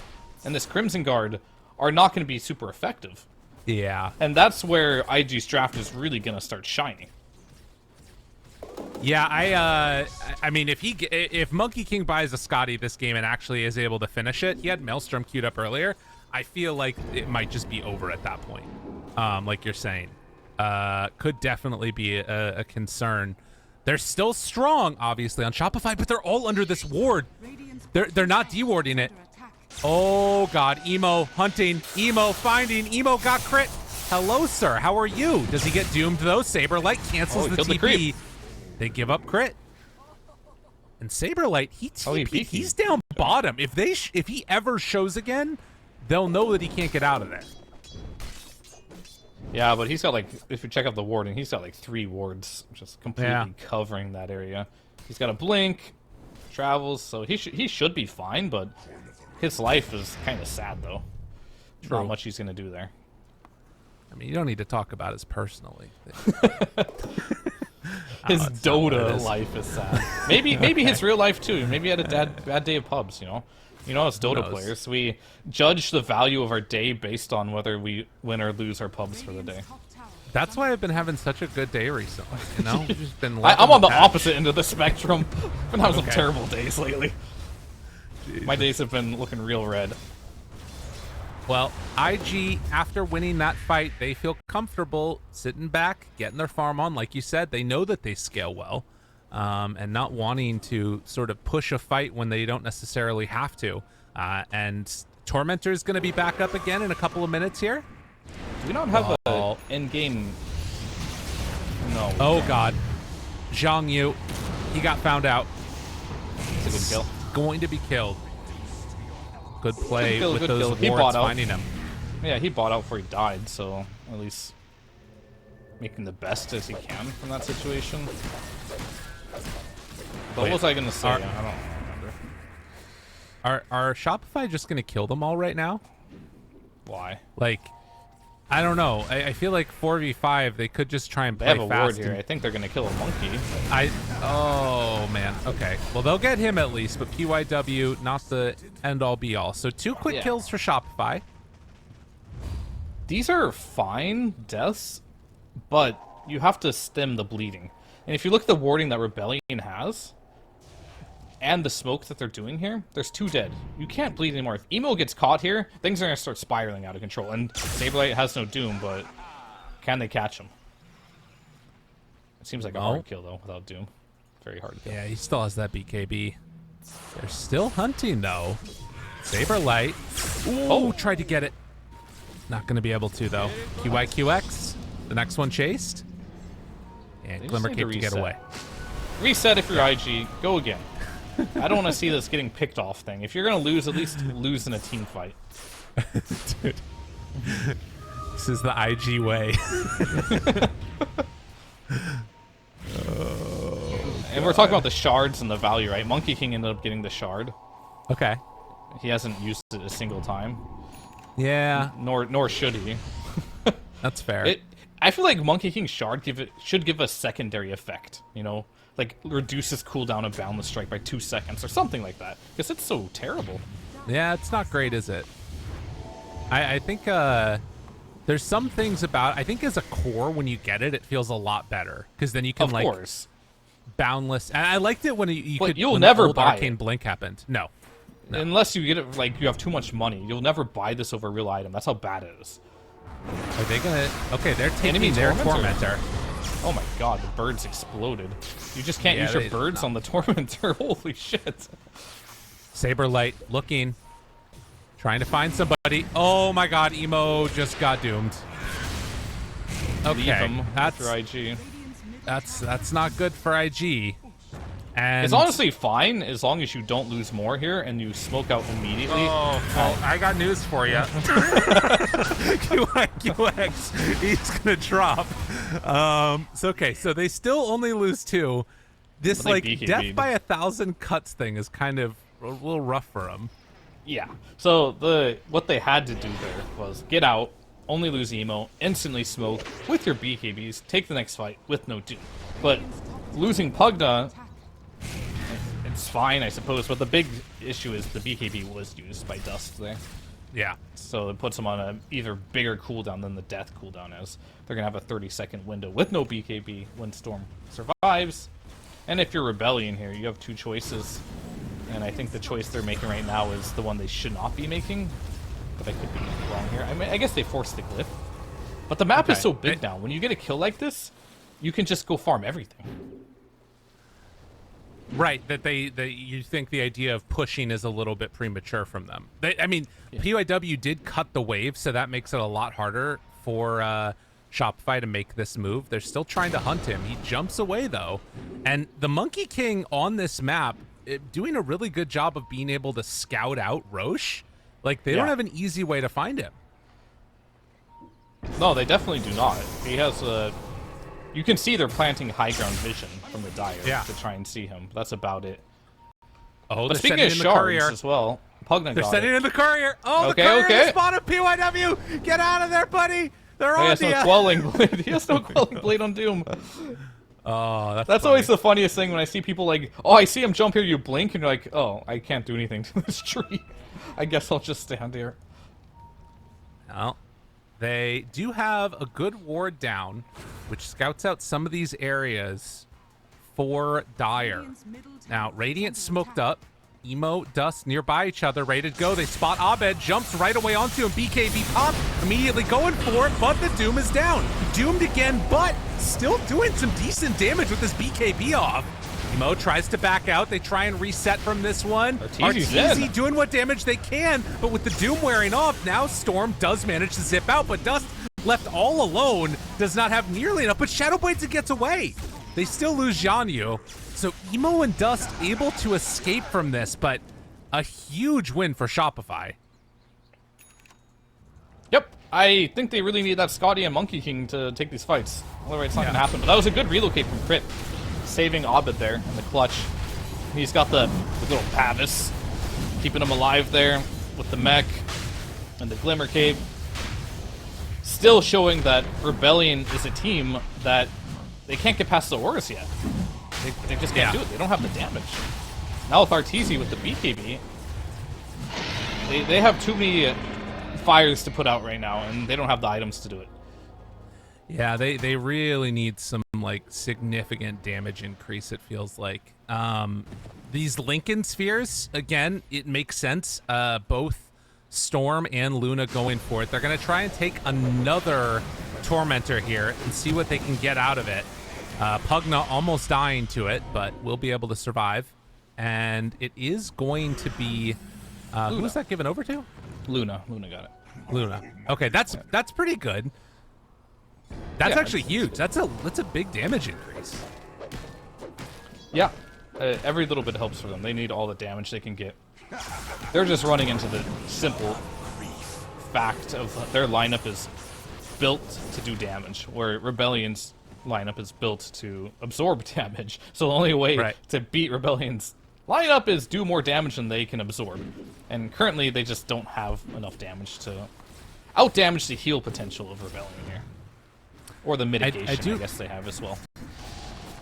and this Crimson Guard are not going to be super effective. Yeah. And that's where IG's draft is really going to start shining. Yeah, I mean, if Monkey King buys a Scotty this game and actually is able to finish it, he had Maelstrom queued up earlier, I feel like it might just be over at that point. Like you're saying. Could definitely be a concern. They're still strong, obviously, on Shopify, but they're all under this ward. They're not dewarding it. Oh, God. Emo hunting. Emo finding. Emo got crit. Hello, sir. How are you? Does he get doomed, though? Saberlight cancels the TP. They give up crit. And Saberlight, he TP'd. He's down bottom. If he ever shows again, they'll know that he can't get out of there. Yeah, but he's got, like, if you check out the warding, he's got, like, 3 wards just completely covering that area. He's got a blink, travels, so he should be fine, but his life is kind of sad, though. True. Not much he's going to do there. I mean, you don't need to talk about his personally. His Dota life is sad. Maybe his real life, too. Maybe he had a bad day of pubs, you know? You know, as Dota knows? players, we judge the value of our day based on whether we win or lose our pubs for the day. That's why I've been having such a good day recently. You know, We've just been. I'm loving on the patch. opposite end of the spectrum. I've been having some Okay. terrible days lately. My days have been looking real red. Well, IG, after winning that fight, they feel comfortable sitting back, getting their farm on. Like you said, they know that they scale well, and not wanting to sort of push a fight when they don't necessarily have to. And Tormentor is going to be back up again in a couple of minutes here. Do we not have Oh. a in-game? No. Oh, God. Zhang Yu, he got found out. It's a good kill. Going to be killed. Good play kill, with good those kill. He wards bought out. finding him. Yeah, he bought out before he died, so at least making the best as he can from that situation. But what was I gonna say? I don't remember. Are Shopify just going to kill them all right now? Why? Like, I don't know. I feel like 4v5, they could just try and They play have a fast. ward here. I think they're gonna kill a monkey. Oh, man. Okay. Well, they'll get him at least, but PYW, not the end-all be-all. So 2 quick Yeah. kills for Shopify. These are fine deaths, but you have to stem the bleeding. And if you look at the warding that Rebellion has, and the smoke that they're doing here, there's 2 dead. You can't bleed anymore. If Emo gets caught here, things are going to start spiraling out of control. And Saberlight has no Doom, but can they catch him? It seems like a hard kill, though, without Doom. Very hard to kill. Yeah, he still has that BKB. They're still hunting, though. Saberlight. Ooh, tried to get it. Not going to be able to, though. QIQX. The next one chased. And They just Glimmer need to Cape to get reset. away. Reset if you're IG. Go again. I don't want to see this getting picked off thing. If you're going to lose, at least lose in a team fight. Dude. This is the IG way. And we're talking about the shards and the value, right? Monkey King ended up getting the shard. Okay. He hasn't used it a single time. Yeah, Nor should he. that's fair. I feel like Monkey King Shard should give a secondary effect, you know? Like, reduces cooldown of Boundless Strike by 2 seconds or something like that. Because it's so terrible. Yeah, it's not great, is it? I think there's some things about, I think as a core, when you get it, it feels a lot better. Because then you can, Of like, course. boundless. And I liked it when you But could, you'll when never the old buy Arcane it. Blink happened. No. Unless you get it, like, you have too much money. You'll never buy this over a real item. That's how bad it is. Are they gonna, okay, they're taking Enemy their Tormentor? Tormentor. Oh my god, the birds exploded. You just can't Yeah, use your they- birds on the Tormentor. Holy shit. Saberlight looking. Trying to find somebody. Oh my god, Emo just got doomed. Leave Okay, him that's after IG. that's not good for IG. And It's honestly fine as long as you don't lose more here and you smoke out immediately. Oh, well, I got news for you. QX, he's gonna drop. So okay, so they still only lose 2. This But they like BKB'd. death by 1,000 cuts thing is kind of a little rough for them. Yeah. So what they had to do there was get out, only lose Emo, instantly smoke with your BKBs, take the next fight with no Doom. But losing Pugna, it's fine, I suppose. But the big issue is the BKB was used by Dust there. Yeah. So it puts them on a either bigger cooldown than the death cooldown is. They're going to have a 30-second window with no BKB when Storm survives. And if you're Rebellion here, you have 2 choices. And I think the choice they're making right now is the one they should not be making. But I could be wrong here. I mean, I guess they forced the glyph. But the map is Okay. so big now. When you get a kill like this, you can just go farm everything. Right, that you think the idea of pushing is a little bit premature from them. I mean, PYW did cut the wave, so that makes it a lot harder for Shopify to make this move. They're still trying to hunt him. He jumps away, though. And the Monkey King on this map, doing a really good job of being able to scout out Roche. Like, they don't Yeah. have an easy way to find him. No, they definitely do not. He has a... You can see they're planting high ground vision from the Dire Yeah. to try and see him. That's about it. Oh, But they're speaking sending of in the shards courier. as well, Pugna They're got sending it. in the courier. Oh, Okay, the courier okay. has spotted PYW. Get out of there, buddy. They're He on has to no you. quelling blade. He has no quelling blade on Doom. Oh, that's That's funny. always the funniest thing when I see people like, oh, I see him jump here, you blink, and you're like, oh, I can't do anything to this tree. I guess I'll just stand here. Well, they do have a good ward down, which scouts out some of these areas for Dire. Now, Radiant smoked up. Emo, Dust nearby each other, ready to go. They spot Abed, jumps right away onto him. BKB pop, immediately going for it, but the Doom is down. Doomed again, but still doing some decent damage with this BKB off. Emo tries to back out. They try and reset from this one. Arteezy doing what damage they can, but with the Doom wearing off, now Storm does manage to zip out, but Dust, left all alone, does not have nearly enough, but Shadowblades gets away. They still lose Jianyu. So Emo and Dust able to escape from this, but a huge win for Shopify. Yep, I think they really need that Scotty and Monkey King to take these fights. Otherwise, it's not going to happen. But that was a good relocate from Crit, saving Abed there in the clutch. He's got the little Pavis, keeping him alive there with the mech and the Glimmer Cape. Still showing that Rebellion is a team that they can't get past the Horus yet. They just can't do it. They don't have the damage. Now with Arteezy with the BKB, they have too many fires to put out right now, and they don't have the items to do it. Yeah, they really need some like significant damage increase, it feels like. These Lincoln spheres, again, it makes sense. Both Storm and Luna going for it. They're going to try and take another Tormentor here and see what they can get out of it. Pugna almost dying to it, but will be able to survive. And it is going to be... who was that given over to? Luna got it. Luna. Okay, that's pretty good. That's actually huge. That's a big damage increase. Yeah, every little bit helps for them. They need all the damage they can get. They're just running into the simple fact of their lineup is built to do damage, where Rebellion's lineup is built to absorb damage. So the only way to beat Rebellion's lineup is do more damage than they can absorb. And currently they just don't have enough damage to out-damage the heal potential of Rebellion here. Or the mitigation, I guess they have as well.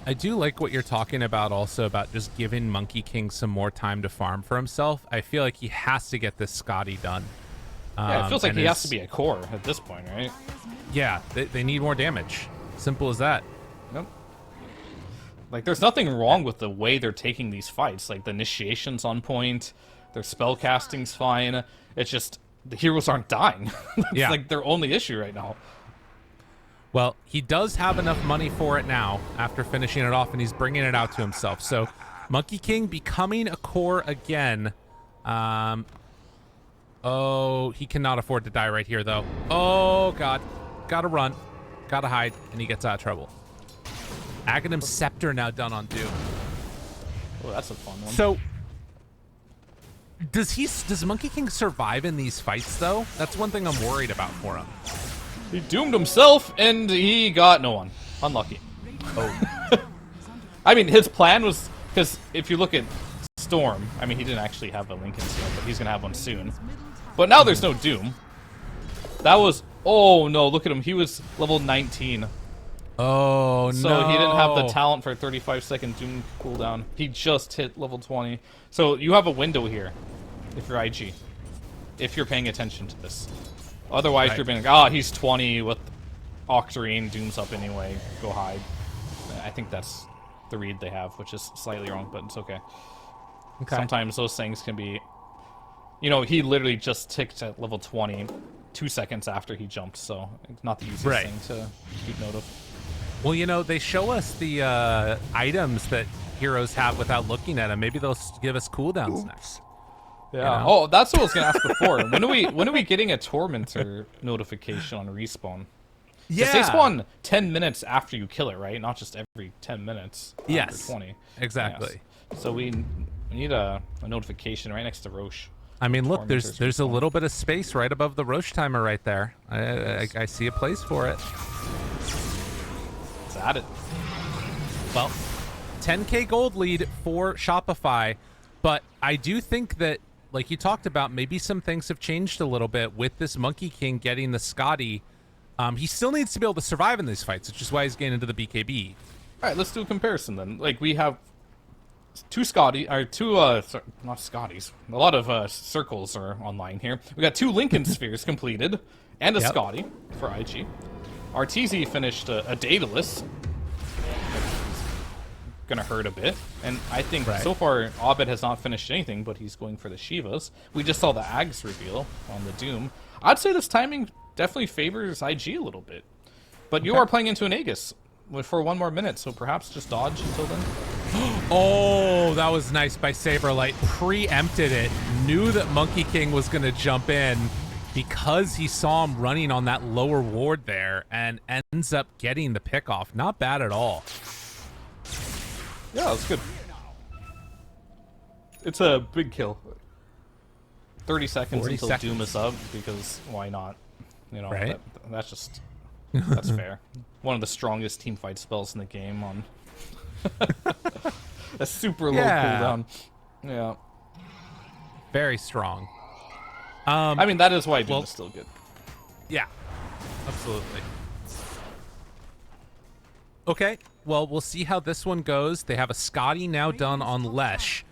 I do like what you're talking about also about just giving Monkey King some more time to farm for himself. I feel like he has to get this Scotty done. Yeah, it feels like he has to be a core at this point, right? Yeah, they need more damage. Simple as that. Nope. Like, there's nothing wrong with the way they're taking these fights. Like, the initiation's on point, their spell casting's fine. It's just, the heroes aren't dying. That's like their only issue right now. Well, he does have enough money for it now after finishing it off, and he's bringing it out to himself. So, Monkey King becoming a core again. Oh, he cannot afford to die right here, though. Oh, God. Gotta run. Gotta hide, and he gets out of trouble. Aghanim's Scepter now done on Doom. Oh, that's a fun one. So, does Monkey King survive in these fights, though? That's one thing I'm worried about for him. He doomed himself, and he got no one. Unlucky. Oh. I mean, his plan was... Because if you look at Storm, I mean, he didn't actually have a Lincoln skill, but he's going to have one soon. But now there's no Doom. That was... Oh, no, look at him. He was level 19. Oh, no. So he didn't have the talent for a 35-second Doom cooldown. He just hit level 20. So you have a window here, if you're IG. If you're paying attention to this. Otherwise, you're being like, he's 20 with Octarine, Doom's up anyway, go hide. I think that's the read they have, which is slightly wrong, but it's okay. Sometimes those things can be... You know, he literally just ticked at level 20 2 seconds after he jumped, so it's not the easiest thing to keep note of. Well, you know, they show us the items that heroes have without looking at them. Maybe they'll give us cooldowns next. Yeah. You know? Oh, that's what I was gonna ask before. When are we getting a Tormentor notification on respawn? Yeah. They spawn 10 minutes after you kill it, right? Not just every 10 minutes. Yes. 20. Exactly. Yes. So we need a notification right next to Roche. I mean, look, there's a little bit of space right above the Roche timer right there. I see a place for it. Let's add it. Well, 10K gold lead for Shopify, but I do think that, like you talked about, maybe some things have changed a little bit with this Monkey King getting the Scotty. He still needs to be able to survive in these fights, which is why he's getting into the BKB. All right, let's do a comparison then. Like we have two not Scotties. A lot of circles are online here. We got 2 Lincoln spheres completed, and a Yep. Scotty for IG. Arteezy finished a Daedalus. Gonna hurt a bit, and I think Right. so far Abed has not finished anything, but he's going for the Shivas. We just saw the Ags reveal on the Doom. I'd say this timing definitely favors IG a little bit, but you are playing into an Aegis for 1 more minute, so perhaps just dodge until then. Oh, that was nice by Saberlight. Preempted it. Knew that Monkey King was going to jump in because he saw him running on that lower ward there and ends up getting the pick off. Not bad at all. Yeah, that's good. It's a big kill. 30 seconds 40 until seconds. Doom is up, because why not? You know, Right. that's just... That's fair. One of the strongest team fight spells in the game on... a super low Yeah. cooldown. Yeah. Very strong. I mean, that is why Doom well- is still good. Yeah, absolutely. Okay, well, we'll see how this one goes. They have a Scotty now done on Lesh.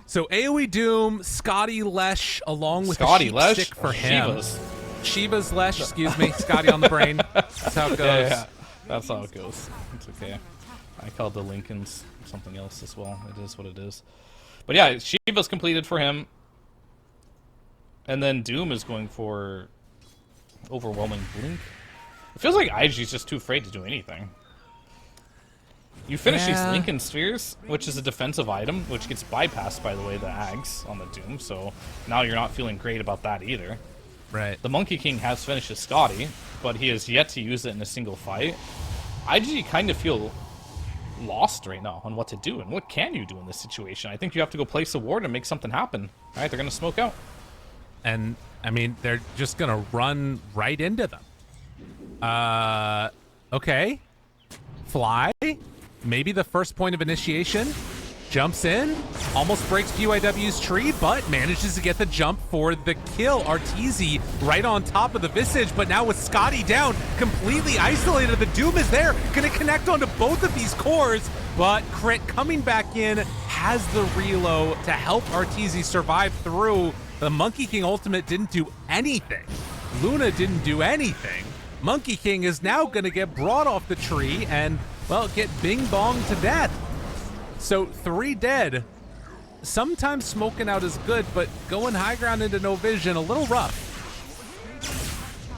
So AoE Doom, Scotty Lesh, along with Scotty a Lesh? stick for Or him. Shivas? Shiva's Lesh, excuse me. Scotty on the brain. That's how it goes. Yeah, that's how it goes. It's okay. I called the Lincolns something else as well. It is what it is. But yeah, Shiva's completed for him. And then Doom is going for overwhelming blink. It feels like IG's just too afraid to do anything. You finish these Yeah. Lincoln Spheres, which is a defensive item, which gets bypassed, by the way, the Ags on the Doom, so now you're not feeling great about that either. Right. The Monkey King has finished his Scotty, but he has yet to use it in a single fight. IG kind of feel lost right now on what to do, and what can you do in this situation? I think you have to go place a ward and make something happen. All right, they're going to smoke out. And, I mean, they're just going to run right into them. Okay. Fly. Maybe the first point of initiation. Jumps in. Almost breaks PYW's tree, but manages to get the jump for the kill. Arteezy right on top of the Visage, but now with Scotty down, completely isolated. The Doom is there. Going to connect onto both of these cores, but Crit coming back in has the reload to help Arteezy survive through. The Monkey King ultimate didn't do anything. Luna didn't do anything. Monkey King is now going to get brought off the tree and, well, get bing-bonged to death. So 3 dead. Sometimes smoking out is good, but going high ground into no vision, a little rough.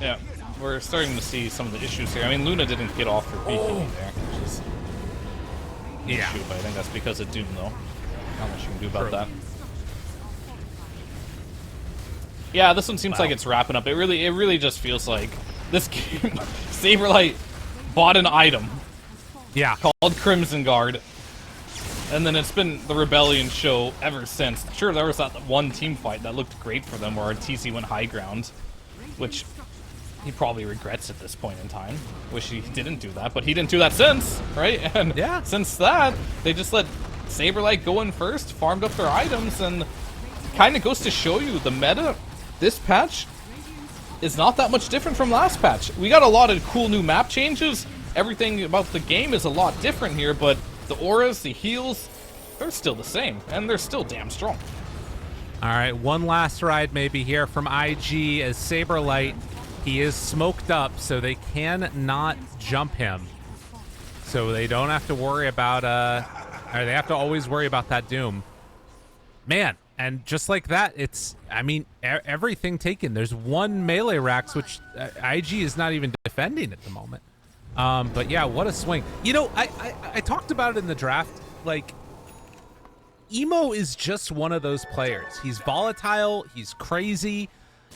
Yeah, we're starting to see some of the issues here. I mean, Luna didn't get off her beacon there, which is an issue, but I think that's because of Doom, though. Not much you can do about that. Yeah, this one seems like it's wrapping up. It really just feels like this game. Saberlight bought an item Yeah. called Crimson Guard, and then it's been the Rebellion show ever since. Sure, there was that one team fight that looked great for them where TC went high ground, which he probably regrets at this point in time. Wish he didn't do that, but he didn't do that since, right? And Yeah. since that, they just let Saberlight go in first, farmed up their items, and kind of goes to show you the meta. This patch is not that much different from last patch. We got a lot of cool new map changes. Everything about the game is a lot different here, but the auras, the heals, they're still the same, and they're still damn strong. All right, one last ride maybe here from IG as Saberlight. He is smoked up, so they cannot jump him. So they don't have to worry about, or they have to always worry about that Doom. Man, and just like that, it's, I mean, everything taken. There's one melee Rax, which IG is not even defending at the moment. But yeah, what a swing. You know, I talked about it in the draft, like, Emo is just one of those players. He's volatile, he's crazy,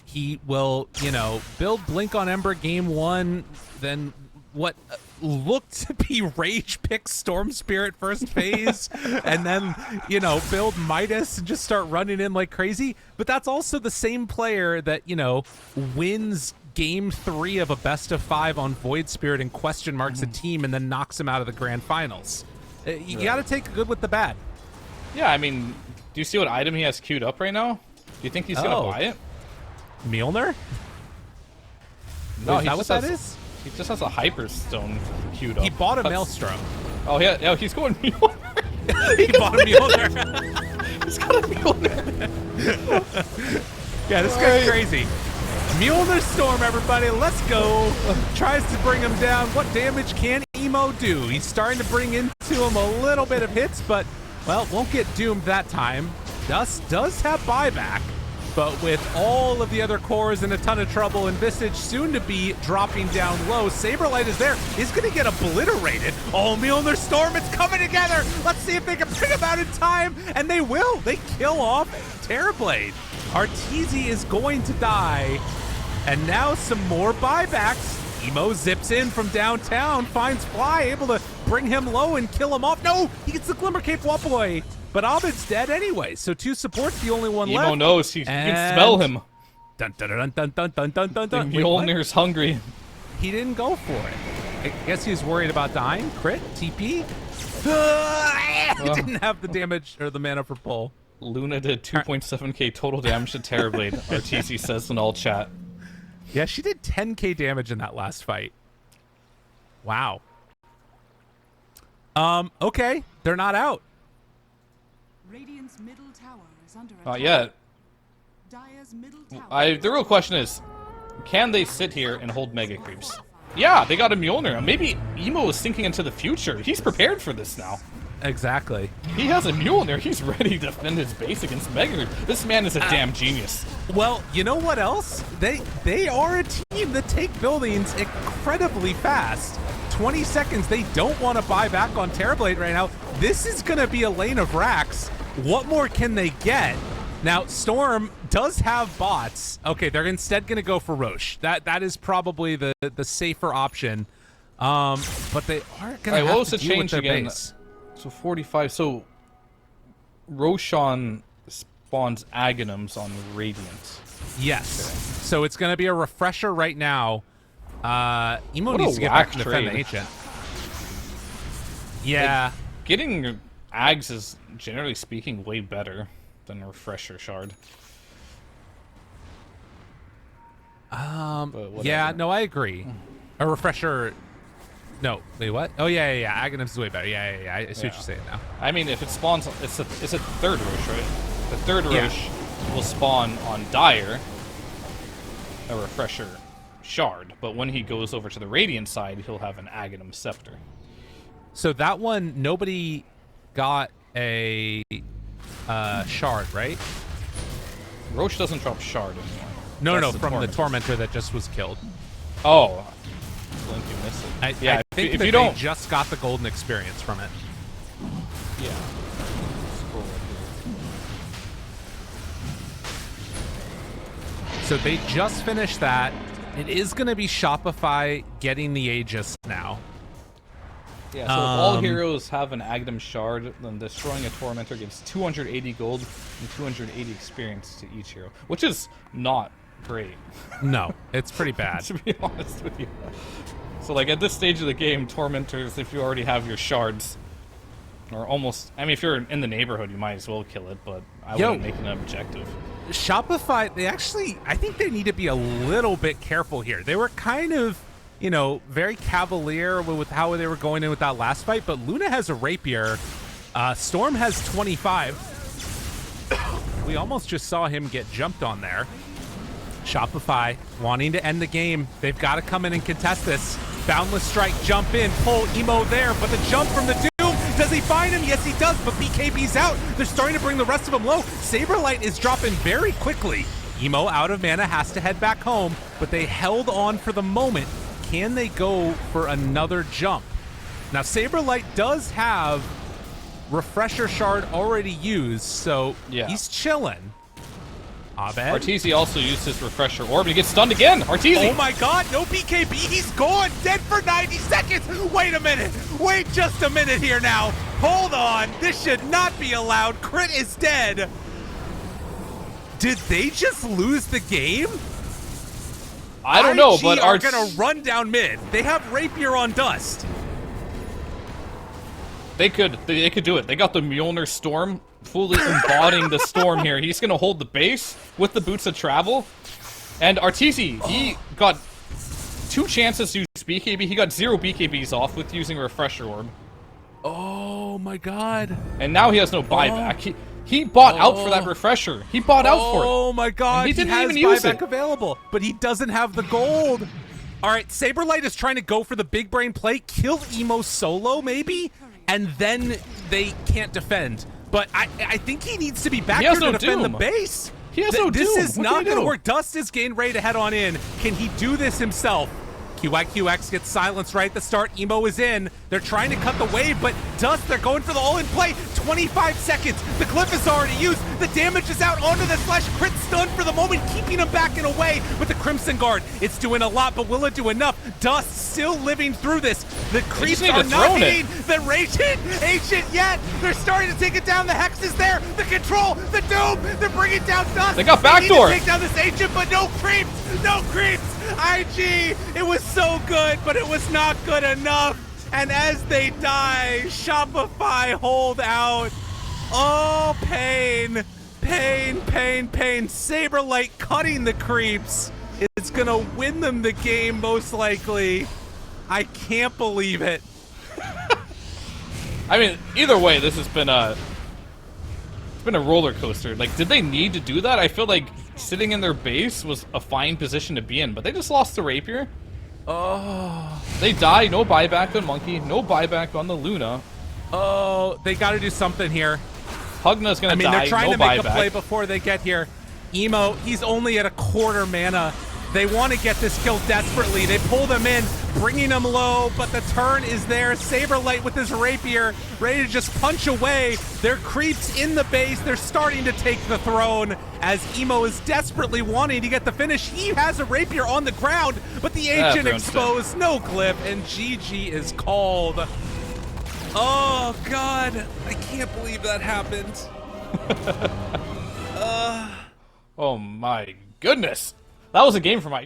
he will, you know, build Blink on Ember game 1, then what looked to be Rage pick Storm Spirit first phase, and then, you know, build Midas and just start running in like crazy. But that's also the same player that, you know, wins game 3 of a best of 5 on Void Spirit and question marks a team and then knocks him out of the grand finals. You got to take the good with the bad. Yeah, I mean, do you see what item he has queued up right now? Do you think he's gonna buy it? Mjolnir? No, Is that what that is? He just has a Hyperstone queued up. He bought a That's- Maelstrom. Oh yeah, yeah, he's going Mjolnir. He bought a Mjolnir. He's got a Mjolnir. Yeah, this guy's crazy. Mjolnir Storm, everybody, let's go. Tries to bring him down. What damage can Emo do? He's starting to bring into him a little bit of hits, but, well, won't get doomed that time. Dust does have buyback, but with all of the other cores in a ton of trouble, and Visage soon to be dropping down low, Saberlight is there. He's going to get obliterated. Oh, Mjolnir Storm, it's coming together. Let's see if they can bring him out in time, and they will. They kill off Terrorblade. Arteezy is going to die, and now some more buybacks. Emo zips in from downtown, finds Fly, able to bring him low and kill him off. No, he gets the Glimmer Cape walk away, but Abed's dead anyway, so 2 supports the only one left. Emo knows he can smell him. Dun dun dun dun dun dun dun dun dun. Wait, Mjolnir's hungry. he didn't go for it. I guess he was worried about dying. Crit, TP. He didn't have the damage or the mana for pull. Luna did 2.7k total damage to Terrorblade, RTC says in all chat. Yeah, she did 10k damage in that last fight. Wow. Okay, they're not out. Radiant's middle tower is under attack. Not yet. Dire's middle tower The real question is, can they sit here and hold Mega Creeps? Yeah, they got a Mjolnir. Maybe Emo is thinking into the future. He's prepared for this now. Exactly. He has a Mjolnir. He's ready to defend his base against Mega Creeps. This man is a damn genius. Well, you know what else? They are a team that take buildings incredibly fast. 20 seconds, they don't want to buy back on Terrorblade right now. This is going to be a lane of racks. What more can they get? Now, Storm does have bots. Okay, they're instead going to go for Roche. That is probably the safer option. But they are going to have to deal with their base. So 45. So Roshan spawns Aghanims on Radiant. Yes. Okay. So it's going to be a refresher right now. Emo what needs to get back and defend trade. the Ancient. Yeah. Like, getting Ags is, generally speaking, way better than a Refresher Shard. Yeah, no, I agree. A Refresher... No, wait, what? Oh, yeah. Aghanims is way better. Yeah. I see what you're saying now. I mean, if it spawns... It's a third Roche, right? The third Roche will spawn on Dire, a Refresher Shard, but when he goes over to the Radiant side, he'll have an Aghanim Scepter. So that one, nobody got a shard, right? Roche doesn't drop Shard anymore. No, from the Tormentor that just was killed. Oh. Blink, you missed it. I think if that you don't... they just got the golden experience from it. Yeah. Scroll up here. So they just finished that. It is going to be Shopify getting the Aegis now. Yeah, so if all heroes have an Aghanim Shard, then destroying a Tormentor gives 280 gold and 280 experience to each hero, which is not great. No, it's pretty bad. To be honest with you. So, like, at this stage of the game, Tormentors, if you already have your shards, or almost... I mean, if you're in the neighborhood, you might as well kill it, but I wouldn't make an objective. Shopify, they actually... I think they need to be a little bit careful here. They were kind of, you know, very cavalier with how they were going in with that last fight, but Luna has a Rapier. Storm has 25. We almost just saw him get jumped on there. Shopify wanting to end the game. They've got to come in and contest this. Boundless Strike, jump in, pull Emo there, but the jump from the Doom, does he find him? Yes, he does, but BKB's out. They're starting to bring the rest of them low. Saberlight is dropping very quickly. Emo out of mana, has to head back home, but they held on for the moment. Can they go for another jump? Now, Saberlight does have Refresher Shard already used, so he's chilling. Abed. Arteezy also used his Refresher Orb and he gets stunned again. Arteezy! Oh my god, no BKB, he's gone, dead for 90 seconds. Wait a minute, wait just a minute here now. Hold on, this should not be allowed. Crit is dead. Did they just lose the game? I don't know, but are gonna run down mid. They have Rapier on Dust. They could do it. They got the Mjolnir Storm, fully embodying the storm here. He's gonna hold the base with the Boots of Travel. And Arteezy, he got 2 chances to use BKB. He got 0 BKBs off with using Refresher Orb. Oh my god. And now he has no buyback. He bought out for that refresher. He bought out for it. Oh my god. And he didn't has even use buyback it. available, but he doesn't have the gold. All right, Saberlight is trying to go for the big brain play, kill Emo solo maybe, and then they can't defend. But I think he needs to be back He here has to no defend doom. the base. He has no This doom. is What not can he going to do? work. Dust is getting ready to head on in. Can he do this himself? QIQX gets silenced right at the start. Emo is in. They're trying to cut the wave, but Dust, they're going for the all-in play. 25 seconds. The glyph is already used. The damage is out onto the Slash. Crit stun for the moment, keeping him back and away with the Crimson Guard. It's doing a lot, but will it do enough? Dust still living through this. The creeps need are to not throne it. hitting the Raging Ancient yet. They're starting to take it down. The Hex is there. The Control, the Doom. They're bringing down Dust. They got need to backdoor. take down this Ancient, but no creeps. No creeps. IG, it was so good, but it was not good enough. And as they die, Shopify hold out. Oh, pain. Pain, pain, pain. Saberlight cutting the creeps. It's gonna win them the game, most likely. I can't believe it. I mean, either way, this has been a roller coaster. Like, did they need to do that? I feel like sitting in their base was a fine position to be in, but they just lost the Rapier. Oh, They die. No buyback on Monkey. No buyback on the Luna. oh, they gotta do something here. Hugna's gonna I mean, die. they're trying no to make buyback. a play before they get here. Emo, he's only at a quarter mana. They want to get this kill desperately. They pull them in, bringing them low, but the turn is there. Saberlight with his rapier, ready to just punch away. They're creeps in the base. They're starting to take the throne as Emo is desperately wanting to get the finish. He has a rapier on the ground, but the Ancient everyone's exposed, no glyph, and GG is called. Oh, God. I can't believe that happened. Oh my goodness. That was a game for my